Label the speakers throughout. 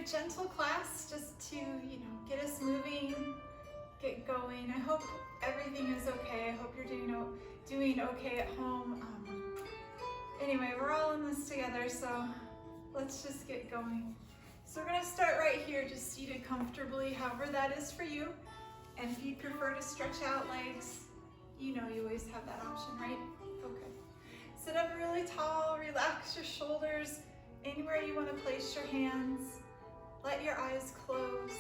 Speaker 1: a gentle class just to, get us moving, get going. I hope everything is okay. I hope you're doing okay at home. Anyway, we're all in this together, so let's just get going. So we're gonna start right here, just seated comfortably, however that is for you. And if you prefer to stretch out legs, you always have that option, right? Okay. Sit up really tall, relax your shoulders, anywhere you want to place your hands. Let your eyes close.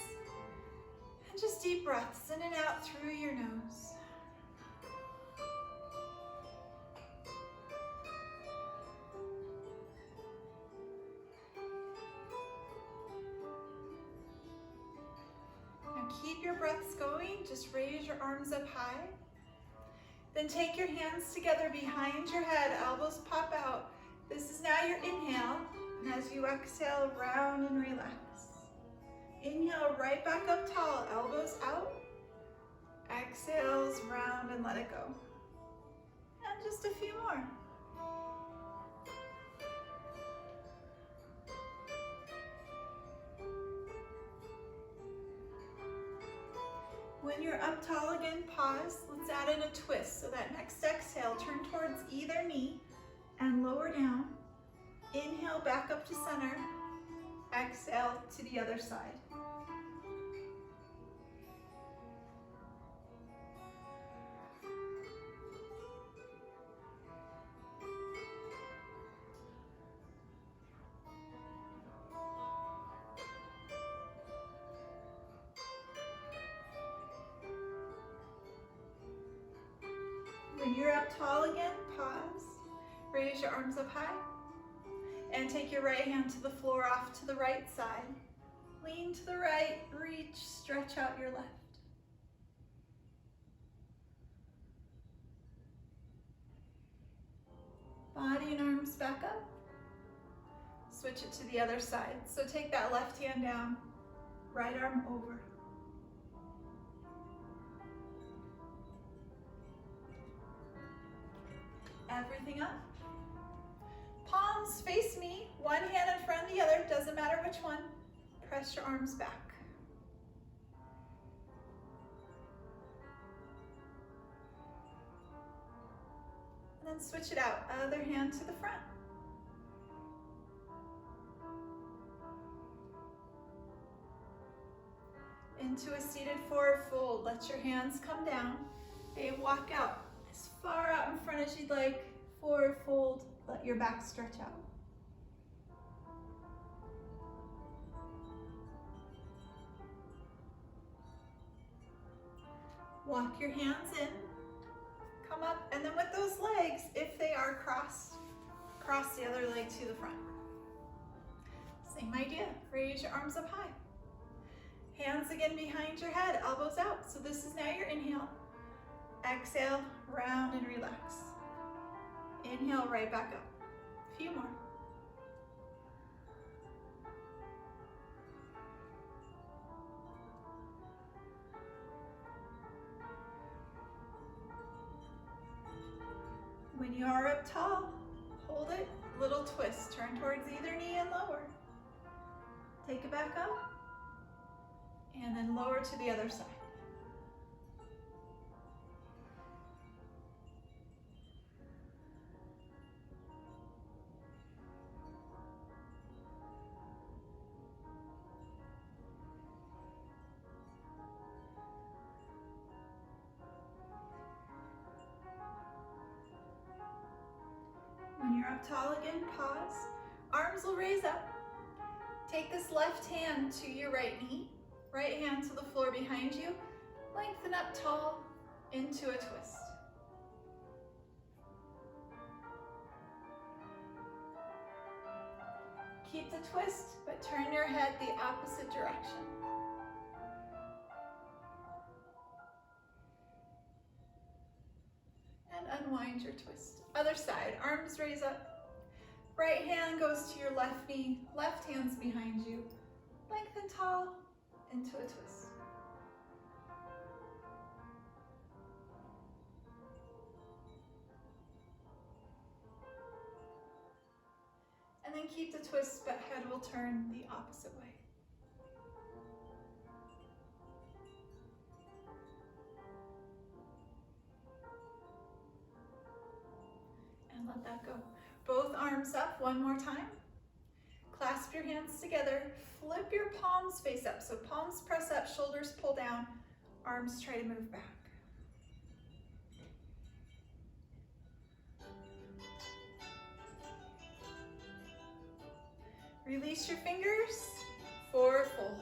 Speaker 1: And just deep breaths in and out through your nose. Now keep your breaths going. Just raise your arms up high. Then take your hands together behind your head, elbows pop out. This is now your inhale. And as you exhale, round and relax. Inhale, right back up tall, elbows out. Exhales, round and let it go. And just a few more. When you're up tall again, pause. Let's add in a twist. So that next exhale, turn towards either knee and lower down. Inhale, back up to center. Exhale to the other side. When you're up tall again, pause. Raise your arms up high. And take your right hand to the floor off to the right side. Lean to the right, reach, stretch out your left. Body and arms back up. Switch it to the other side. So take that left hand down, right arm over. Everything up. Palms face me, one hand in front of the other, doesn't matter which one. Press your arms back. And then switch it out, other hand to the front. Into a seated forward fold, let your hands come down. Okay, walk out as far out in front as you'd like. Forward fold, let your back stretch out. Walk your hands in, come up, and then with those legs, if they are crossed, cross the other leg to the front. Same idea, raise your arms up high. Hands again behind your head, elbows out. So this is now your inhale. Exhale, round and relax. Inhale, right back up. A few more. When you are up tall, hold it, little twist. Turn towards either knee and lower. Take it back up, and then lower to the other side. When you're up tall again, pause. Arms will raise up. Take this left hand to your right knee, right hand to the floor behind you. Lengthen up tall into a twist. Keep the twist, but turn your head the opposite direction. And unwind your twist. Other side, arms raise up. Right hand goes to your left knee, left hand's behind you. Lengthen tall into a twist. And then keep the twist, but head will turn the opposite way. let that go. Both arms up one more time. Clasp your hands together. Flip your palms face up. So palms press up, shoulders pull down, arms try to move back. Release your fingers, forward fold.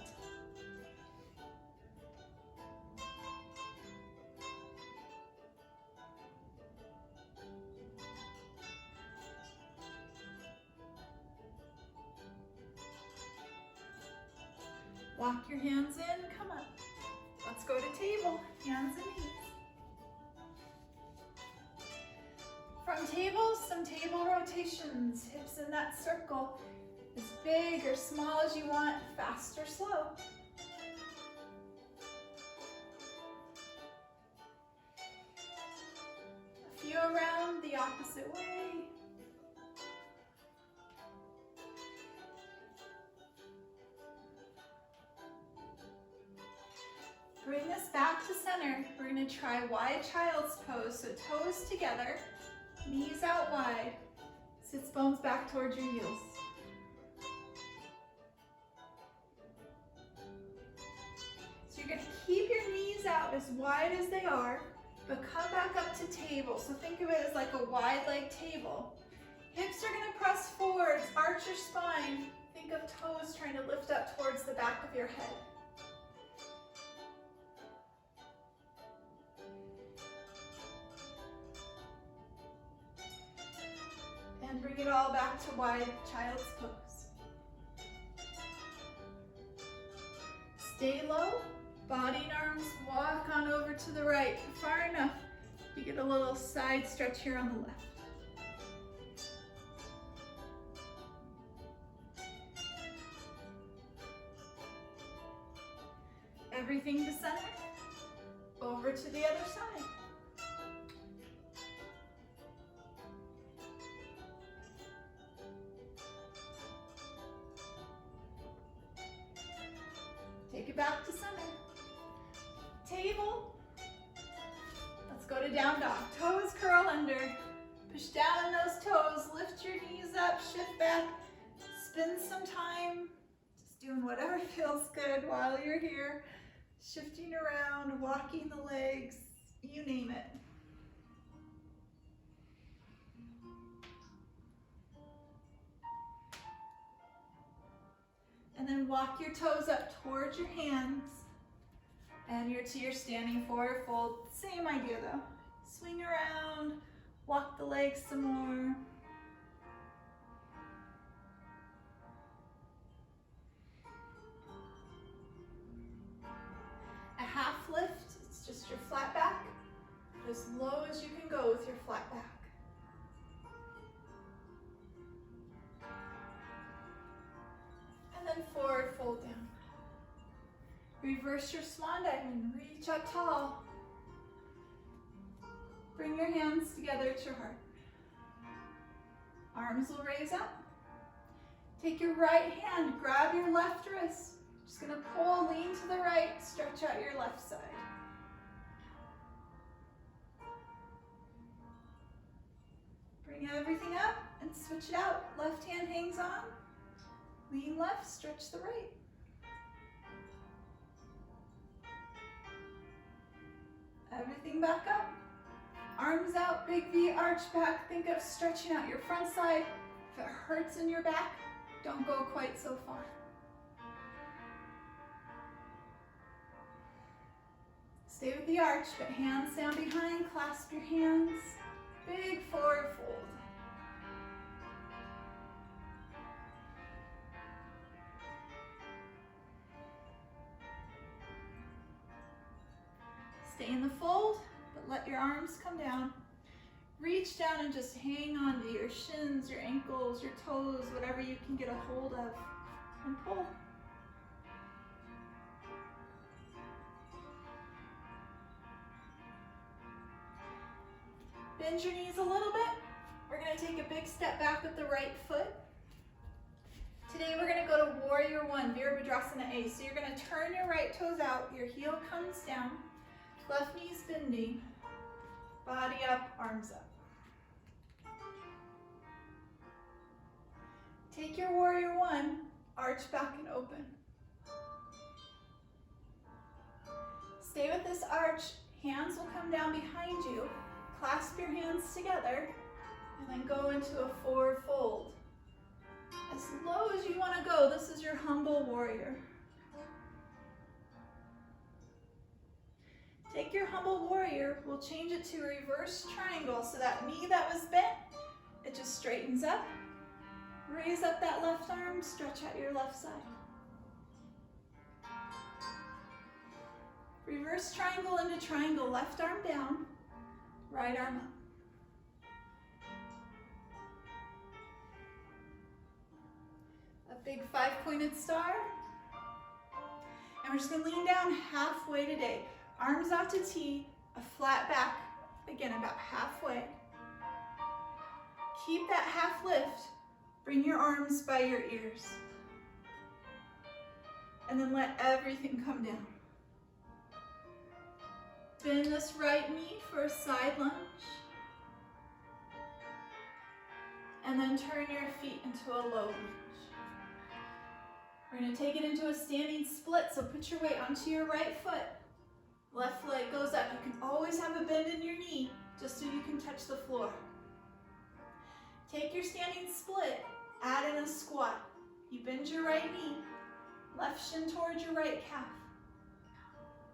Speaker 1: Walk your hands in, come up. Let's go to table, hands and knees. From table, some table rotations, hips in that circle. As big or small as you want, fast or slow. A few around the opposite way. Bring this back to center. We're going to try wide child's pose. So toes together, knees out wide, sits bones back towards your heels. So you're going to keep your knees out as wide as they are, but come back up to table. So think of it as like a wide leg table. Hips are going to press forwards, arch your spine. Think of toes trying to lift up towards the back of your head. And bring it all back to wide child's pose. Stay low, body and arms walk on over to the right, far enough. You get a little side stretch here on the left. Everything to center, over to the other side. Take it back to center. Table. Let's go to down dog. Toes curl under. Push down on those toes. Lift your knees up. Shift back. Spend some time. Just doing whatever feels good while you're here. Shifting around, walking the legs, you name it. And then walk your toes up towards your hands. And you're to your standing forward fold. Same idea though. Swing around, walk the legs some more. A half lift, it's just your flat back. As low as you can go with your flat back. And then forward fold down. Reverse your swan dive and reach up tall. Bring your hands together to your heart. Arms will raise up. Take your right hand, grab your left wrist. Just gonna pull, lean to the right, stretch out your left side. Bring everything up and switch it out. Left hand hangs on. Lean left, stretch the right. Everything back up. Arms out, big V, arch back. Think of stretching out your front side. If it hurts in your back, don't go quite so far. Stay with the arch, but hands down behind, clasp your hands. Big forward fold. Stay in the fold, but let your arms come down. Reach down and just hang on to your shins, your ankles, your toes, whatever you can get a hold of, and pull. Bend your knees a little bit. We're going to take a big step back with the right foot. Today we're going to go to Warrior One, Virabhadrasana A. So you're going to turn your right toes out, your heel comes down, left knee's bending, body up, arms up. Take your warrior one, arch back and open. Stay with this arch. Hands will come down behind you. Clasp your hands together and then go into a forward fold. As low as you want to go, this is your humble warrior. Take your humble warrior, we'll change it to a reverse triangle so that knee that was bent, it just straightens up. Raise up that left arm, stretch out your left side. Reverse triangle into triangle, left arm down, right arm up. A big 5-pointed star. And we're just gonna lean down halfway today. Arms out to T, a flat back, again about halfway. Keep that half lift. Bring your arms by your ears. And then let everything come down. Bend this right knee for a side lunge. And then turn your feet into a low lunge. We're gonna take it into a standing split, so put your weight onto your right foot. Left leg goes up. You can always have a bend in your knee, just so you can touch the floor. Take your standing split, add in a squat. You bend your right knee, left shin towards your right calf,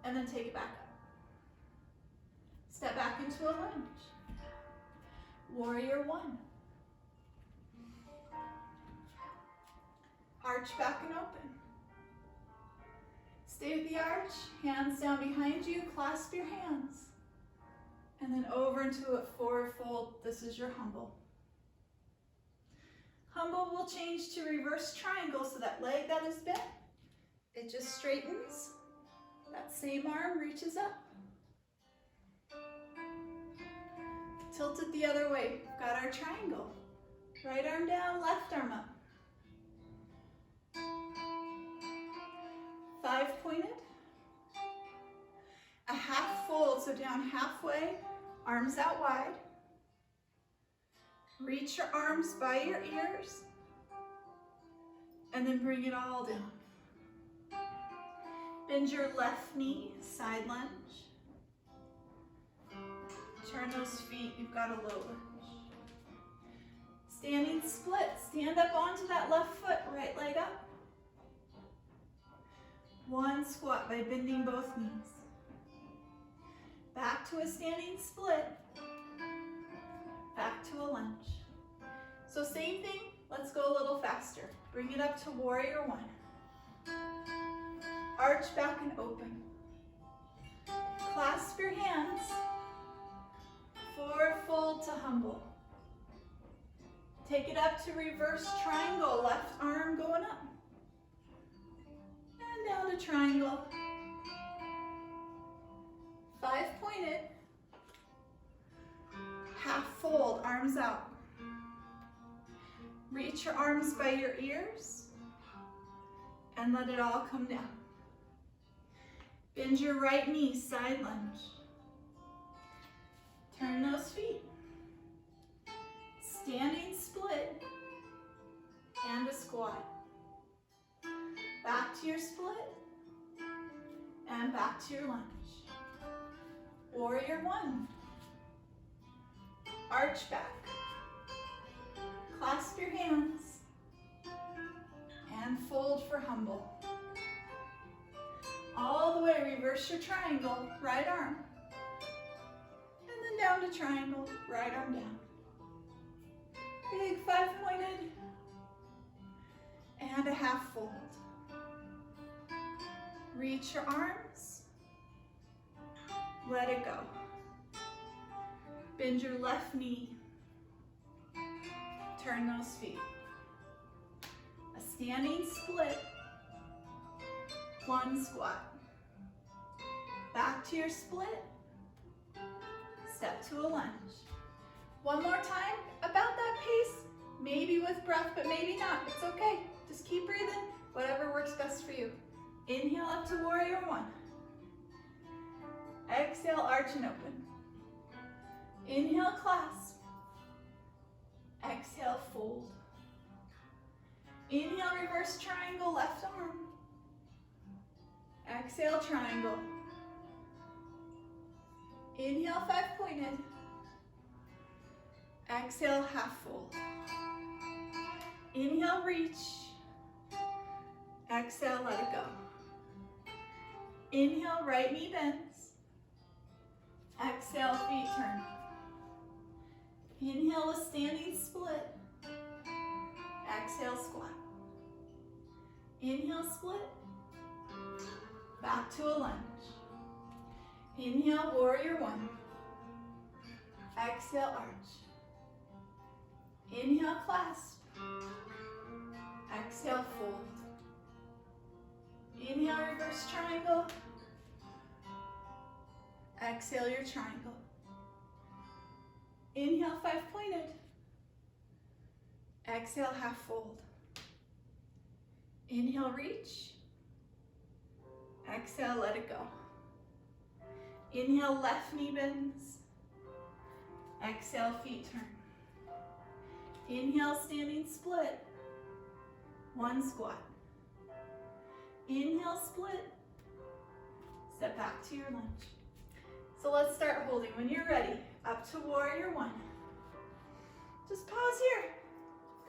Speaker 1: and then take it back up. Step back into a lunge. Warrior one. Arch back and open. Stay with the arch, hands down behind you, clasp your hands. And then over into a forward fold. This is your humble. Humble will change to reverse triangle, so that leg that is bent, it just straightens. That same arm reaches up. Tilt it the other way. We've got our triangle. Right arm down, left arm up. 5-pointed. A half fold, so down halfway, arms out wide. Reach your arms by your ears, and then bring it all down. Bend your left knee, side lunge. Turn those feet, you've got a low lunge. Standing split, stand up onto that left foot, right leg up. One squat by bending both knees. Back to a standing split. Back to a lunge. So same thing, let's go a little faster. Bring it up to warrior one. Arch back and open. Clasp your hands. Forward fold to humble. Take it up to reverse triangle, left arm going up. And down to triangle. 5-pointed. Half fold, arms out. Reach your arms by your ears and let it all come down. Bend your right knee, side lunge. Turn those feet. Standing split and a squat. Back to your split and back to your lunge. Warrior one. Arch back. Clasp your hands and fold for humble. All the way, reverse your triangle, right arm. And then down to triangle, right arm down. Big 5-pointed and a half fold. Reach your arms, let it go. Bend your left knee, turn those feet. A standing split, one squat. Back to your split, step to a lunge. One more time, about that pace, maybe with breath, but maybe not, it's okay. Just keep breathing, whatever works best for you. Inhale up to warrior one. Exhale, arch and open. Inhale, clasp. Exhale, fold. Inhale, reverse triangle, left arm. Exhale, triangle. Inhale, 5-pointed. Exhale, half fold. Inhale, reach. Exhale, let it go. Inhale, right knee bends. Exhale, feet turn. Inhale, a standing split. Exhale, squat. Inhale, split. Back to a lunge. Inhale, warrior one. Exhale, arch. Inhale, clasp. Exhale, fold. Inhale, reverse triangle. Exhale, your triangle. Inhale, 5-pointed. Exhale, half fold. Inhale, reach. Exhale, let it go. Inhale, left knee bends. Exhale, feet turn. Inhale, standing split. One squat. Inhale, split. Step back to your lunge. So let's start holding. When you're ready, up to warrior one. Just pause here.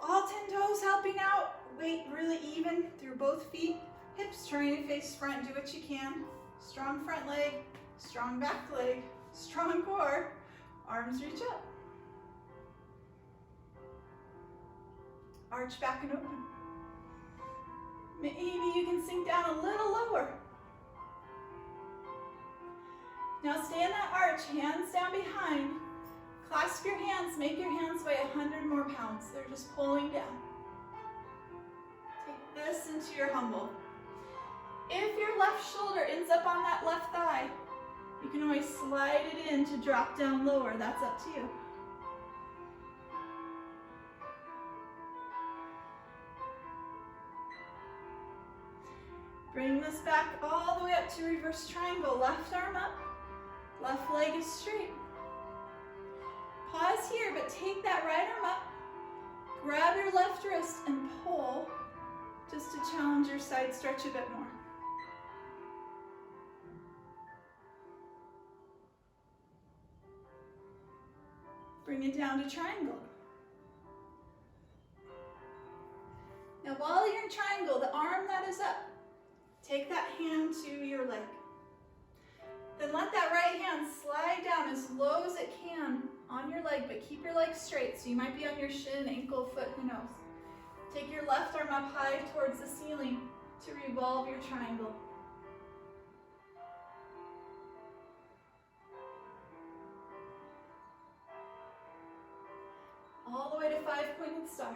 Speaker 1: All 10 toes helping out. Weight really even through both feet. Hips trying to face front. Do what you can. Strong front leg, strong back leg, strong core. Arms reach up. Arch back and open. Maybe you can sink down a little lower. Now stay in that arch, hands down behind. Clasp your hands, make your hands weigh 100 more pounds. They're just pulling down. Take this into your humble. If your left shoulder ends up on that left thigh, you can always slide it in to drop down lower. That's up to you. Bring this back all the way up to reverse triangle. Left arm up, left leg is straight. Pause here, but take that right arm up, grab your left wrist and pull just to challenge your side stretch a bit more. Bring it down to triangle. Now while you're in triangle, the arm that is up, take that hand to your leg. Then let that right hand slide down as low as it can on your leg, but keep your leg straight. So you might be on your shin, ankle, foot, who knows. Take your left arm up high towards the ceiling to revolve your triangle. All the way to 5-pointed star.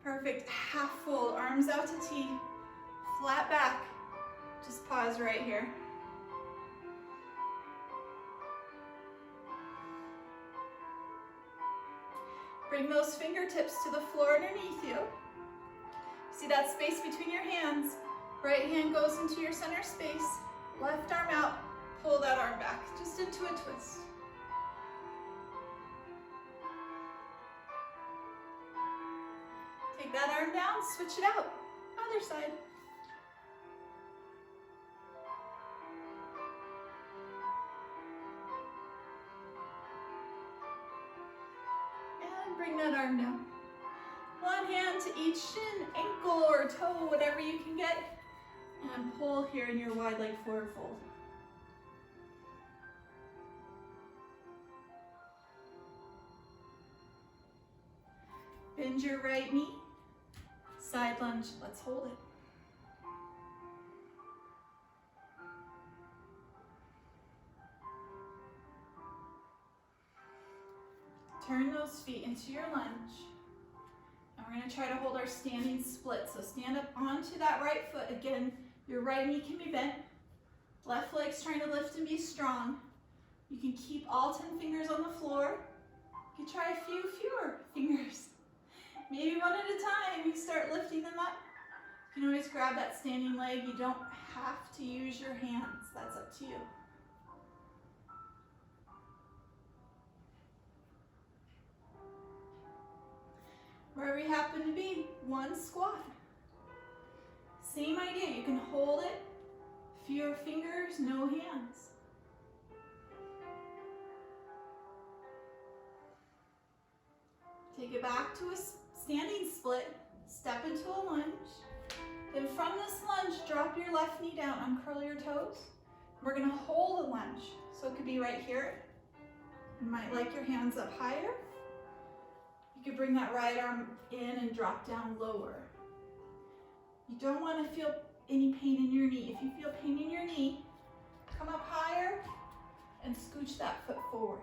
Speaker 1: Perfect, half fold, arms out to T, flat back. Just pause right here. Bring those fingertips to the floor underneath you. See that space between your hands? Right hand goes into your center space, left arm out, pull that arm back, just into a twist. Take that arm down, switch it out, other side. And bring that arm down. One hand to each shin, ankle or toe, whatever you can get, and pull here in your wide leg forward fold. Bend your right knee. Side lunge, let's hold it. Turn those feet into your lunge. And we're gonna try to hold our standing split. So stand up onto that right foot. Again, your right knee can be bent. Left leg's trying to lift and be strong. You can keep all 10 fingers on the floor. You can try a few fewer fingers. Maybe one at a time, you start lifting them up. You can always grab that standing leg. You don't have to use your hands. That's up to you. Wherever we happen to be, one squat. Same idea, you can hold it, fewer fingers, no hands. Take it back to a standing split, step into a lunge. Then from this lunge, drop your left knee down, uncurl your toes. We're gonna hold a lunge. So it could be right here. You might like your hands up higher. You could bring that right arm in and drop down lower. You don't wanna feel any pain in your knee. If you feel pain in your knee, come up higher and scooch that foot forwards.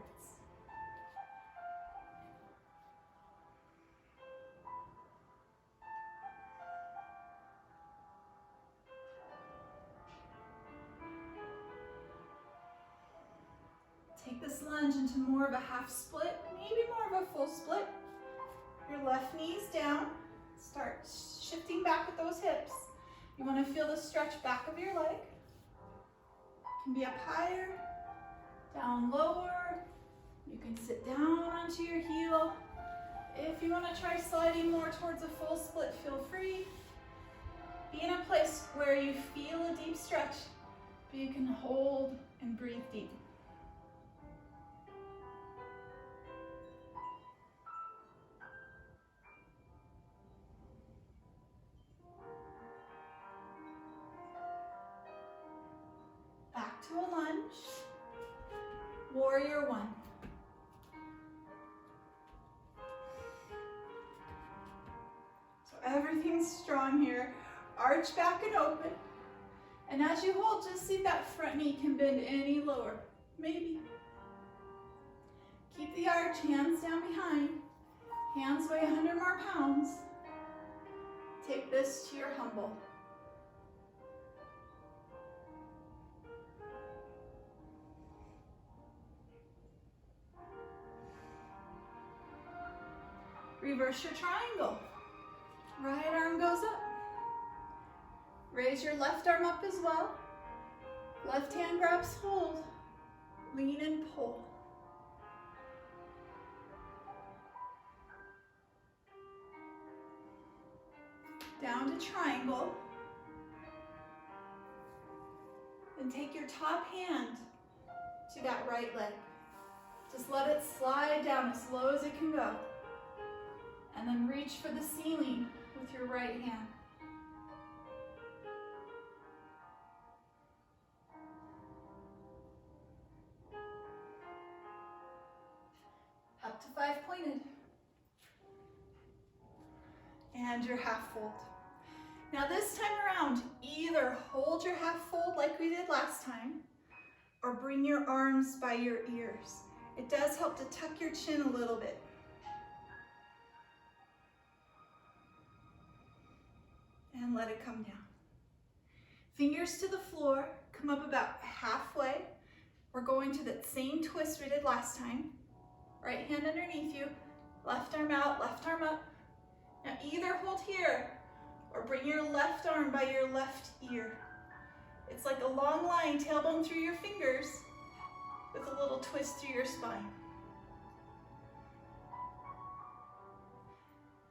Speaker 1: Take this lunge into more of a half split, maybe more of a full split. Your left knee's down. Start shifting back with those hips. You want to feel the stretch back of your leg. Can be up higher, down lower. You can sit down onto your heel. If you want to try sliding more towards a full split, feel free. Be in a place where you feel a deep stretch, but you can hold and breathe deep. Back to a lunge. Warrior one. So everything's strong here. Arch back and open. And as you hold, just see if that front knee can bend any lower. Maybe. Keep the arch, hands down behind. Hands weigh 100 more pounds. Take this to your humble. Reverse your triangle. Right arm goes up. Raise your left arm up as well. Left hand grabs hold. Lean and pull. Down to triangle. Then take your top hand to that right leg. Just let it slide down as low as it can go. And then reach for the ceiling with your right hand. Up to 5 pointed. And your half fold. Now this time around, either hold your half fold like we did last time, or bring your arms by your ears. It does help to tuck your chin a little bit. And let it come down. Fingers to the floor, come up about halfway. We're going to that same twist we did last time. Right hand underneath you, left arm out, left arm up. Now either hold here or bring your left arm by your left ear. It's like a long line, tailbone through your fingers with a little twist through your spine.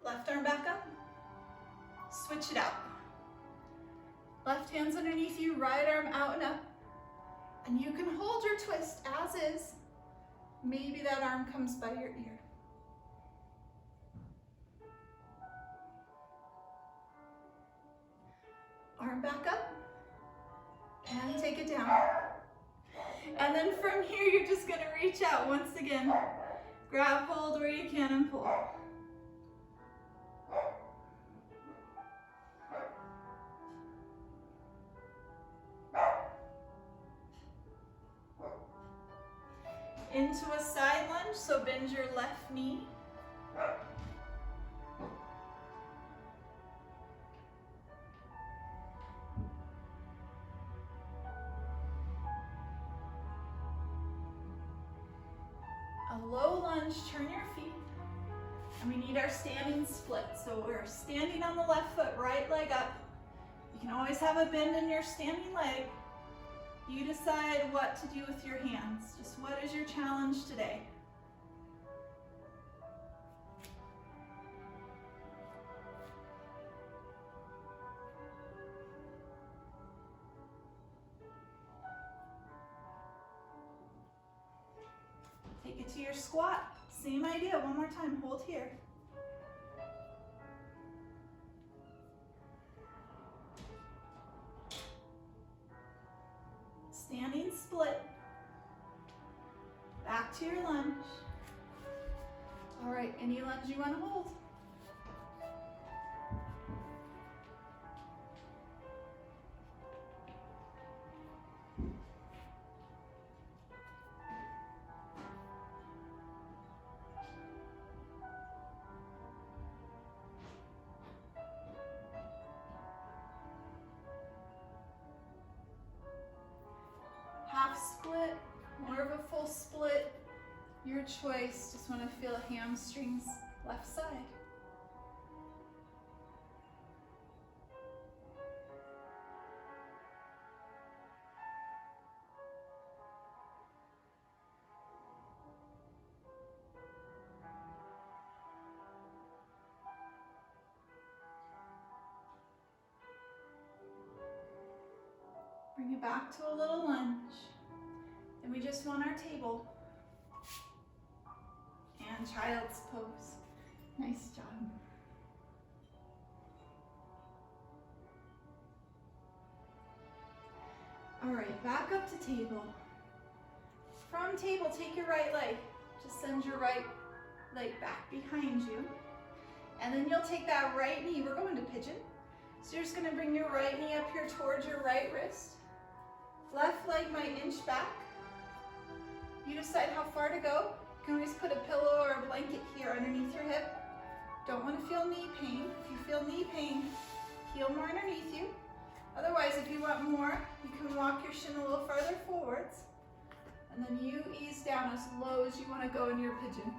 Speaker 1: Left arm back up. Switch it out. Left hand's underneath you, right arm out and up. And you can hold your twist as is. Maybe that arm comes by your ear. Arm back up. And take it down. And then from here, you're just gonna reach out once again. Grab hold where you can and pull. Into a side lunge, so bend your left knee. A low lunge, turn your feet. And we need our standing split. So we're standing on the left foot, right leg up. You can always have a bend in your standing leg. You decide what to do with your hands. Just what is your challenge today? Take it to your squat. Same idea, one more time, hold here. Standing split. Back to your lunge. All right, any lunge you want to hold. Half split, more of a full split, your choice. Just want to feel hamstrings left side. Bring it back to a little lunge. And we just want our table. And child's pose. Nice job. All right, back up to table. From table, take your right leg. Just send your right leg back behind you. And then you'll take that right knee. We're going to pigeon. So you're just gonna bring your right knee up here towards your right wrist. Left leg might inch back. You decide how far to go. You can always put a pillow or a blanket here underneath your hip. Don't want to feel knee pain. If you feel knee pain, heel more underneath you. Otherwise, if you want more, you can walk your shin a little farther forwards. And then you ease down as low as you want to go in your pigeon.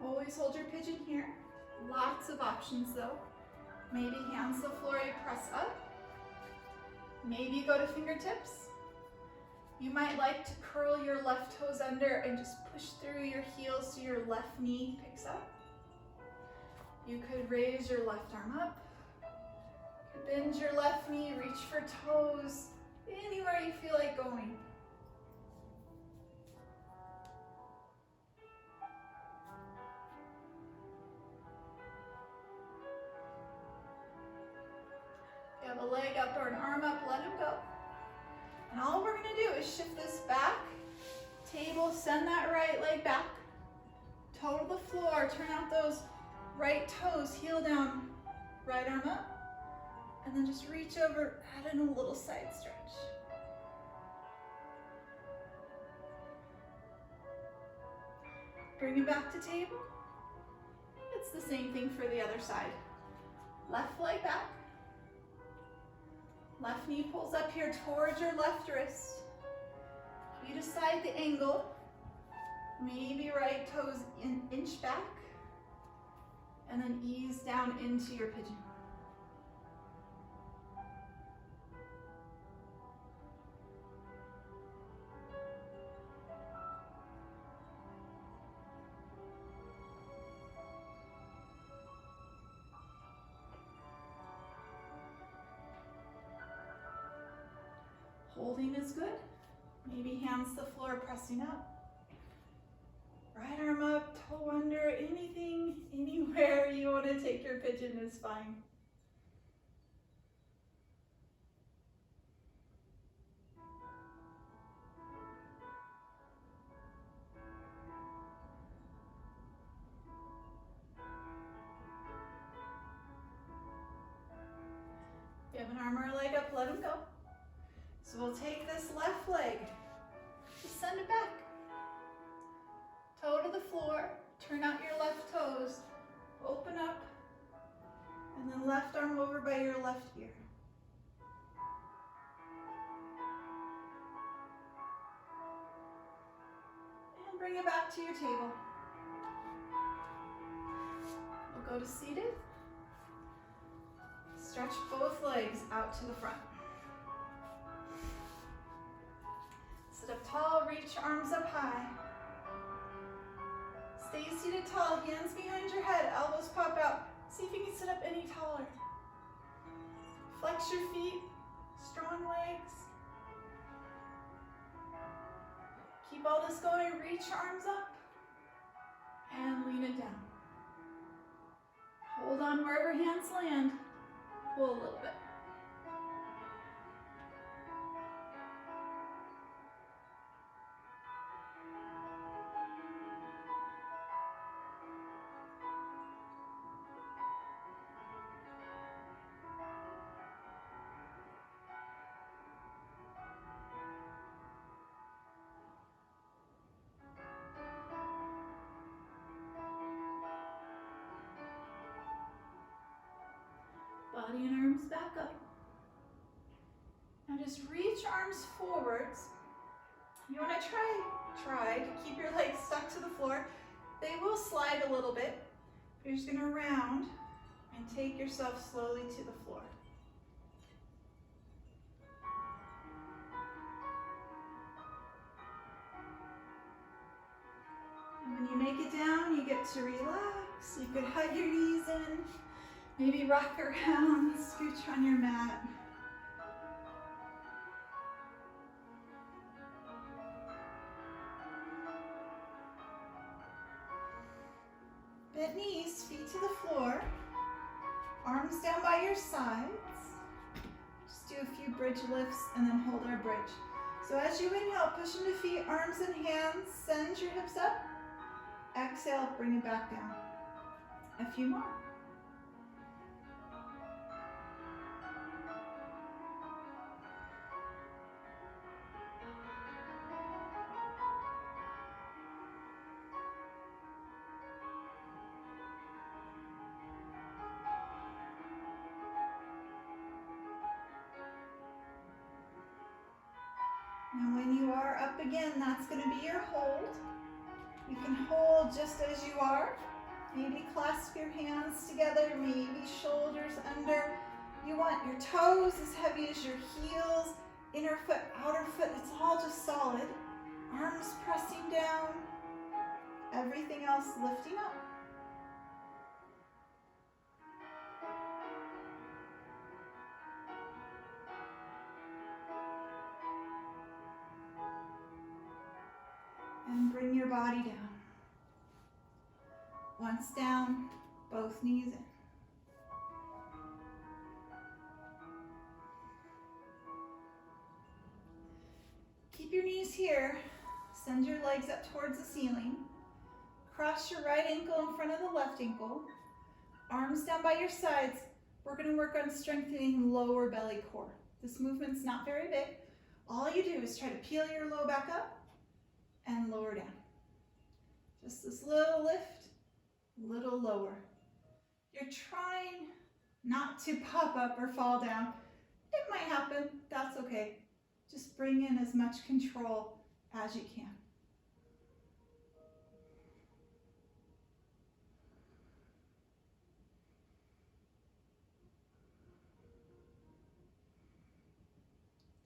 Speaker 1: Always hold your pigeon here. Lots of options though. Maybe hands to the floor, you press up. Maybe you go to fingertips. You might like to curl your left toes under and just push through your heels so your left knee picks up. You could raise your left arm up. You could bend your left knee, reach for toes, anywhere you feel like going. A leg up or an arm up, let him go. And all we're gonna do is shift this back, table, send that right leg back, toe to the floor, turn out those right toes, heel down, right arm up, and then just reach over, add in a little side stretch. Bring it back to table. It's the same thing for the other side. Left leg back. Left knee pulls up here towards your left wrist. You decide the angle. Maybe right toes inch back. And then ease down into your pigeon. Holding is good. Maybe hands to the floor, pressing up. Right arm up, toe under, anything, anywhere you want to take your pigeon is fine. If you have an arm or a leg up, let them go. So we'll take this left leg, just send it back. Toe to the floor, turn out your left toes, open up, and then left arm over by your left ear. And bring it back to your table. We'll go to seated. Stretch both legs out to the front. seated tall, hands behind your head, elbows pop out. See if you can sit up any taller. Flex your feet, strong legs. Keep all this going, reach your arms up and lean it down. Hold on wherever hands land, pull a little bit. Body and arms back up. Now just reach arms forwards. You want to try to keep your legs stuck to the floor. They will slide a little bit. You're just going to round and take yourself slowly to the floor. And when you make it down, you get to relax. You could hug your knees in. Maybe rock around, scooch on your mat. Bent knees, feet to the floor. Arms down by your sides. Just do a few bridge lifts and then hold our bridge. So as you inhale, push into feet, arms and hands. Send your hips up. Exhale, bring it back down. A few more. Now when you are up again, that's going to be your hold. You can hold just as you are. Maybe clasp your hands together, maybe shoulders under. You want your toes as heavy as your heels, inner foot, outer foot, it's all just solid. Arms pressing down, everything else lifting up. And bring your body down. Once down, both knees in. Keep your knees here. Send your legs up towards the ceiling. Cross your right ankle in front of the left ankle. Arms down by your sides. We're going to work on strengthening lower belly core. This movement's not very big. All you do is try to peel your low back up and lower down. Just this little lift, little lower. You're trying not to pop up or fall down. It might happen, that's okay. Just bring in as much control as you can.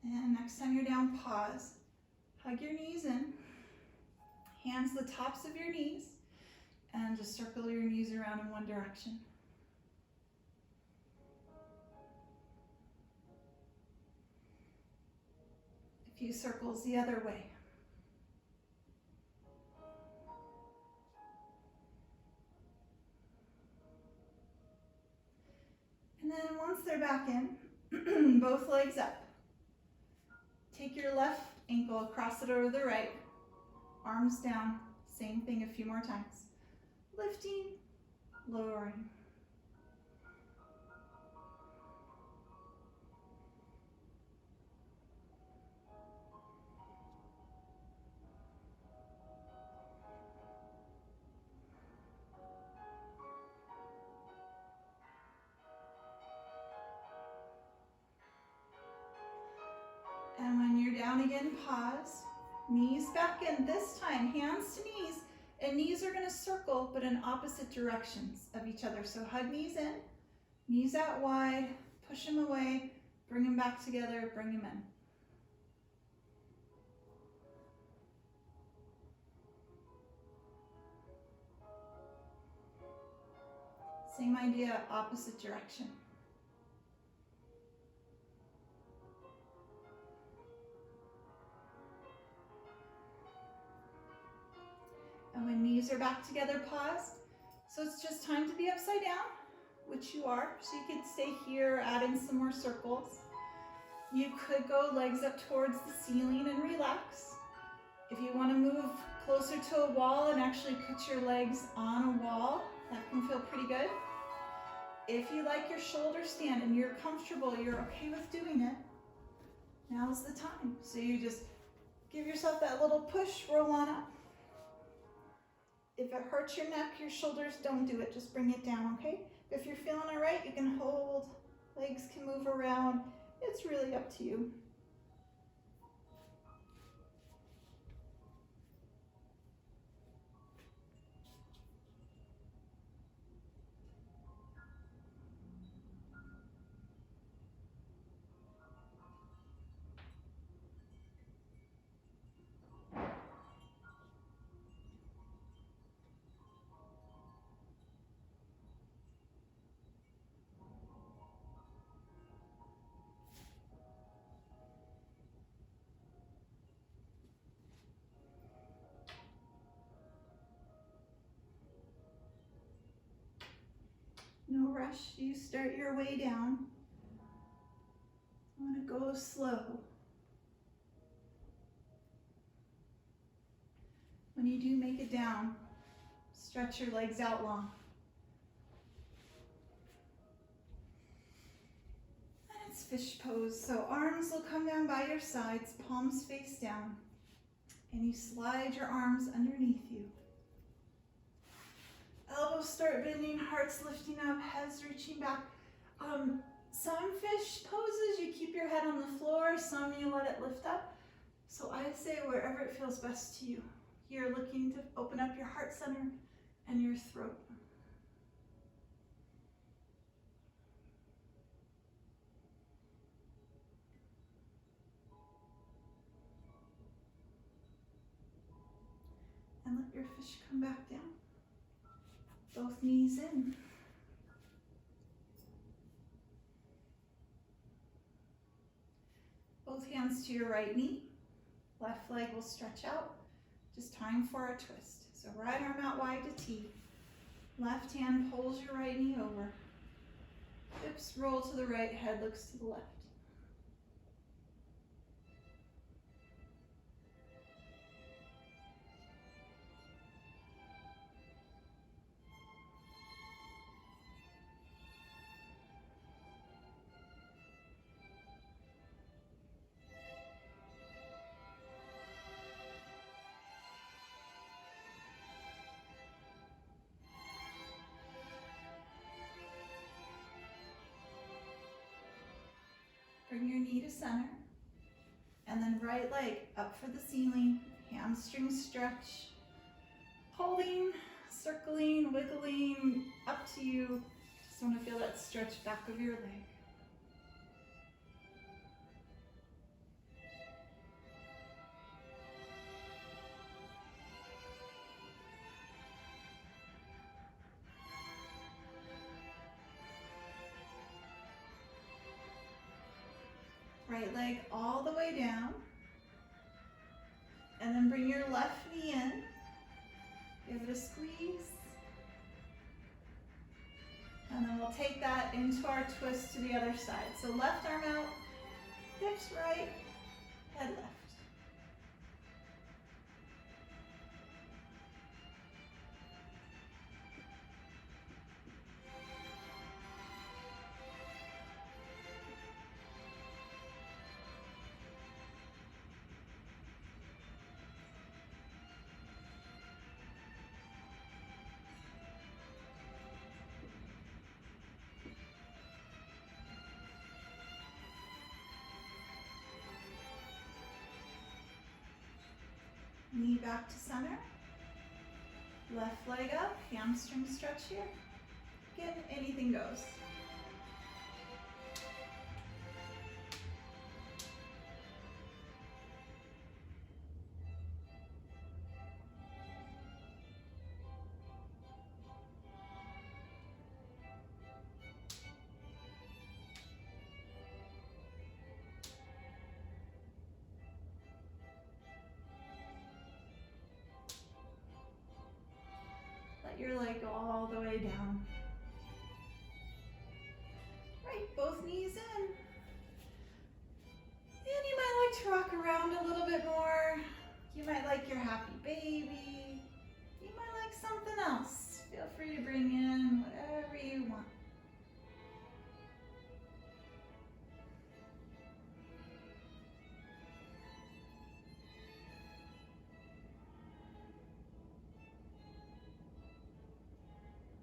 Speaker 1: And next time you're down, pause. Hug your knees in. Hands the tops of your knees, and just circle your knees around in one direction. A few circles the other way. And then once they're back in, both legs up. Take your left ankle, cross it over the right. Arms down, same thing a few more times. Lifting, lowering. And when you're down again, pause. Knees back in, this time hands to knees, and knees are going to circle but in opposite directions of each other. So hug knees in, knees out wide, push them away, bring them back together, bring them in. Same idea, opposite direction. And when knees are back together, pause. So it's just time to be upside down, which you are. So you could stay here, add in some more circles. You could go legs up towards the ceiling and relax. If you want to move closer to a wall and actually put your legs on a wall, that can feel pretty good. If you like your shoulder stand and you're comfortable, you're okay with doing it, now's the time. So you just give yourself that little push, roll on up. If it hurts your neck, your shoulders, don't do it. Just bring it down, okay? If you're feeling all right, you can hold. Legs can move around. It's really up to you. No rush, you start your way down. I want to go slow. When you do make it down, stretch your legs out long. And it's fish pose. So arms will come down by your sides, palms face down. And you slide your arms underneath you. Elbows start bending, hearts lifting up, heads reaching back. Some fish poses, you keep your head on the floor, some you let it lift up. So I say wherever it feels best to you. You're looking to open up your heart center and your throat. And let your fish come back down. Both knees in. Both hands to your right knee. Left leg will stretch out. Just time for a twist. So right arm out wide to T. Left hand pulls your right knee over. Hips roll to the right, head looks to the left. Bring your knee to center, and then right leg up for the ceiling, hamstring stretch, holding, circling, wiggling, up to you. Just want to feel that stretch back of your leg. Right leg all the way down. And then bring your left knee in. Give it a squeeze. And then we'll take that into our twist to the other side. So left arm out, hips right, head left. Knee back to center. Left leg up, hamstring stretch here. Again, anything goes. way down. Right, both knees in. And you might like to rock around a little bit more. You might like your happy baby. You might like something else. Feel free to bring in whatever you want.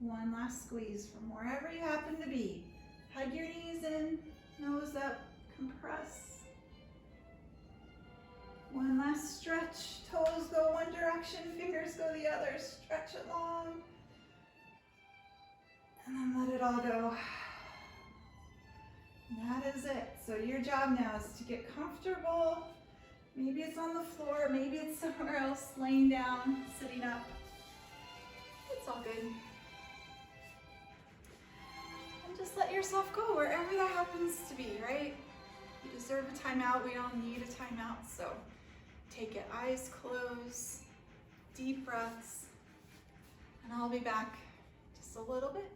Speaker 1: One last squeeze from wherever you happen to be. Hug your knees in, nose up, compress. One last stretch. Toes go one direction, fingers go the other. Stretch it long. And then let it all go. And that is it. So your job now is to get comfortable. Maybe it's on the floor, maybe it's somewhere else, laying down, sitting up. It's all good. And just let yourself go wherever that happens to be, right? You deserve a timeout. We all need a timeout, so take it, eyes closed, deep breaths, and I'll be back just a little bit.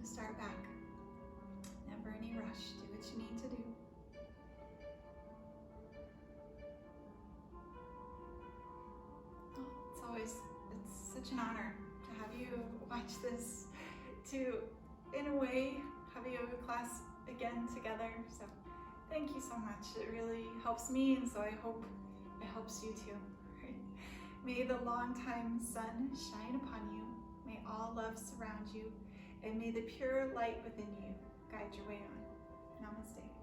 Speaker 1: Start back. Never any rush. Do what you need to do. Oh, it's such an honor to have you watch this, to, in a way, have a yoga class again together. So thank you so much. It really helps me, and so I hope it helps you too. Right? May the long-time sun shine upon you. May all love surround you. And may the pure light within you guide your way on. Namaste.